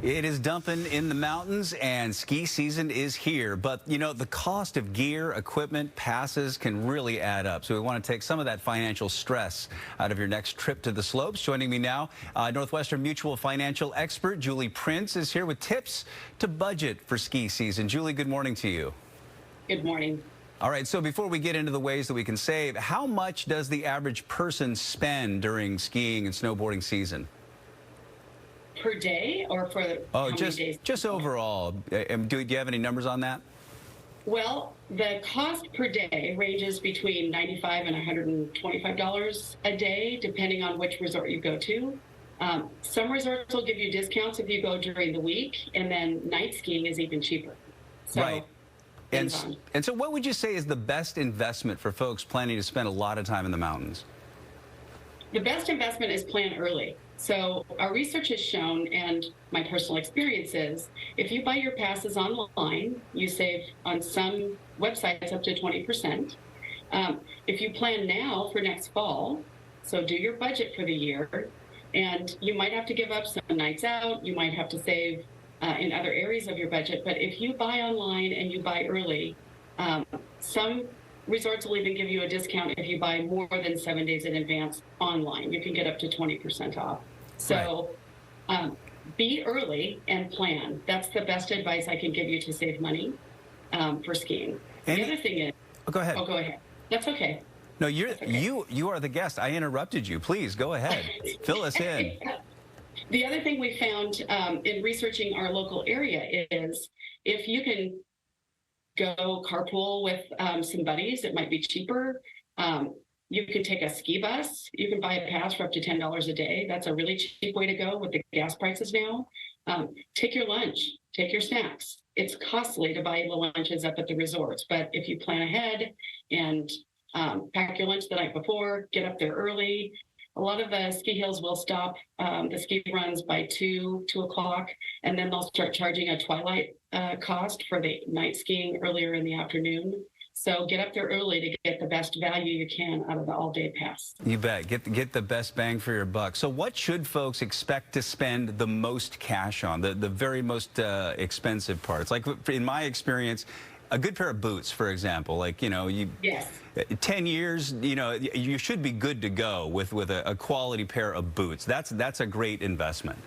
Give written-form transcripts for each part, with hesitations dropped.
It is dumping in the mountains and ski season is here. But, you know, the cost of gear, equipment, passes can really add up. So we want to take some of that financial stress out of your next trip to the slopes. Joining me now, Northwestern Mutual financial expert Julie Prince is here with tips to budget for ski season. Julie, good morning to you. Good morning. All right, so before we get into the ways that we can save, how much does the average person spend during skiing and snowboarding season? Per day or for how many days? Just overall. Do you have any numbers on that? Well, the cost per day ranges between $95 and $125 a day, depending on which resort you go to. Some resorts will give you discounts if you go during the week, and then night skiing is even cheaper. So, right. And so what would you say is the best investment for folks planning to spend a lot of time in the mountains? The best investment is plan early. So our research has shown, and my personal experience is, if you buy your passes online, you save on some websites up to 20%. If you plan now for next fall, so do your budget for the year, and you might have to give up some nights out, you might have to save in other areas of your budget, but if you buy online and you buy early, some resorts will even give you a discount if you buy more than 7 days in advance online. You can get up to 20% off. So be early and plan. That's the best advice I can give you to save money for skiing. The other thing is... Oh, go ahead. Oh, go ahead. That's okay. No, you are the guest. I interrupted you. Please, go ahead. Fill us in. The other thing we found in researching our local area is if you can go carpool with some buddies, it might be cheaper. You can take a ski bus. You can buy a pass for up to $10 a day. That's a really cheap way to go with the gas prices now. Take your lunch, take your snacks. It's costly to buy lunches up at the resorts, but if you plan ahead and pack your lunch the night before, get up there early. A lot of the ski hills will stop the ski runs by 2 o'clock, and then they'll start charging a twilight cost for the night skiing earlier in the afternoon. So get up there early to get the best value you can out of the all-day pass. You bet. Get the best bang for your buck. So what should folks expect to spend the most cash on, the very most expensive parts? Like in my experience, a good pair of boots, for example, like, you know, 10 years, you know, you should be good to go with a quality pair of boots. That's a great investment.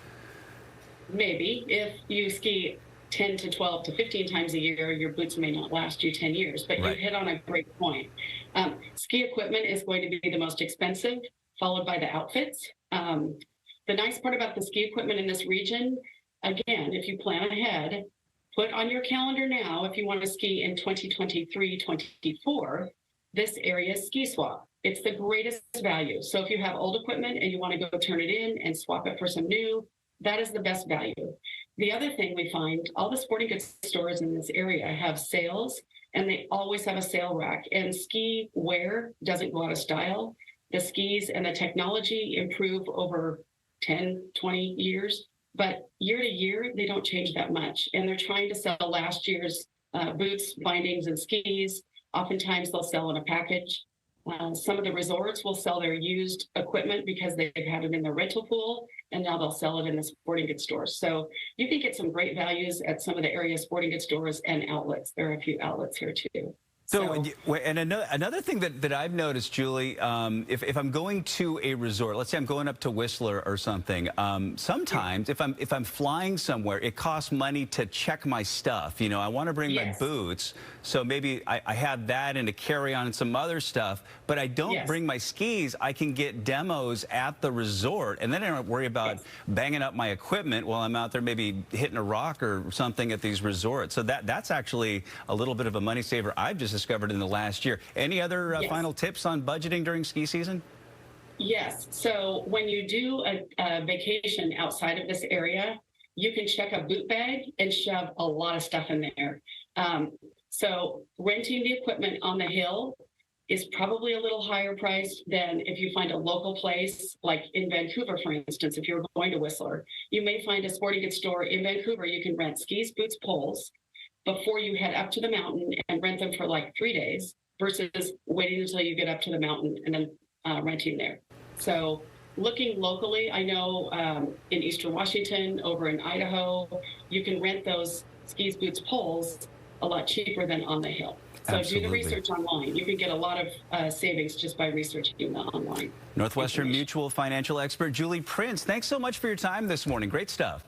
Maybe. If you ski 10 to 12 to 15 times a year, your boots may not last you 10 years, but you hit on a great point. Ski equipment is going to be the most expensive, followed by the outfits. The nice part about the ski equipment in this region, again, if you plan ahead, put on your calendar now, if you want to ski in 2023-24, this area is Ski Swap. It's the greatest value. So if you have old equipment and you want to go turn it in and swap it for some new, that is the best value. The other thing we find, all the sporting goods stores in this area have sales, and they always have a sale rack. And ski wear doesn't go out of style. The skis and the technology improve over 10, 20 years. But year to year, they don't change that much. And they're trying to sell last year's boots, bindings, and skis. Oftentimes, they'll sell in a package. Some of the resorts will sell their used equipment because they've had it in their rental pool, and now they'll sell it in the sporting goods stores. So you can get some great values at some of the area sporting goods stores and outlets. There are a few outlets here, too. So, and another thing that I've noticed, Julie, if I'm going to a resort, let's say I'm going up to Whistler or something, sometimes if I'm flying somewhere, it costs money to check my stuff. You know, I want to bring my boots, so maybe I have that and a carry-on and some other stuff, but I don't bring my skis. I can get demos at the resort, and then I don't worry about banging up my equipment while I'm out there maybe hitting a rock or something at these resorts. So that's actually a little bit of a money saver I've just discovered in the last year. Any other final tips on budgeting during ski season? Yes. So when you do a vacation outside of this area, you can check a boot bag and shove a lot of stuff in there. So renting the equipment on the hill is probably a little higher priced than if you find a local place, like in Vancouver, for instance. If you're going to Whistler, you may find a sporting goods store in Vancouver. You can rent skis, boots, poles before you head up to the mountain and rent them for like 3 days versus waiting until you get up to the mountain and then renting there. So looking locally, I know in Eastern Washington, over in Idaho, you can rent those skis, boots, poles a lot cheaper than on the hill. So Absolutely. do the research online. You can get a lot of savings just by researching the online. Northwestern Mutual financial expert Julie Prince, thanks so much for your time this morning. Great stuff.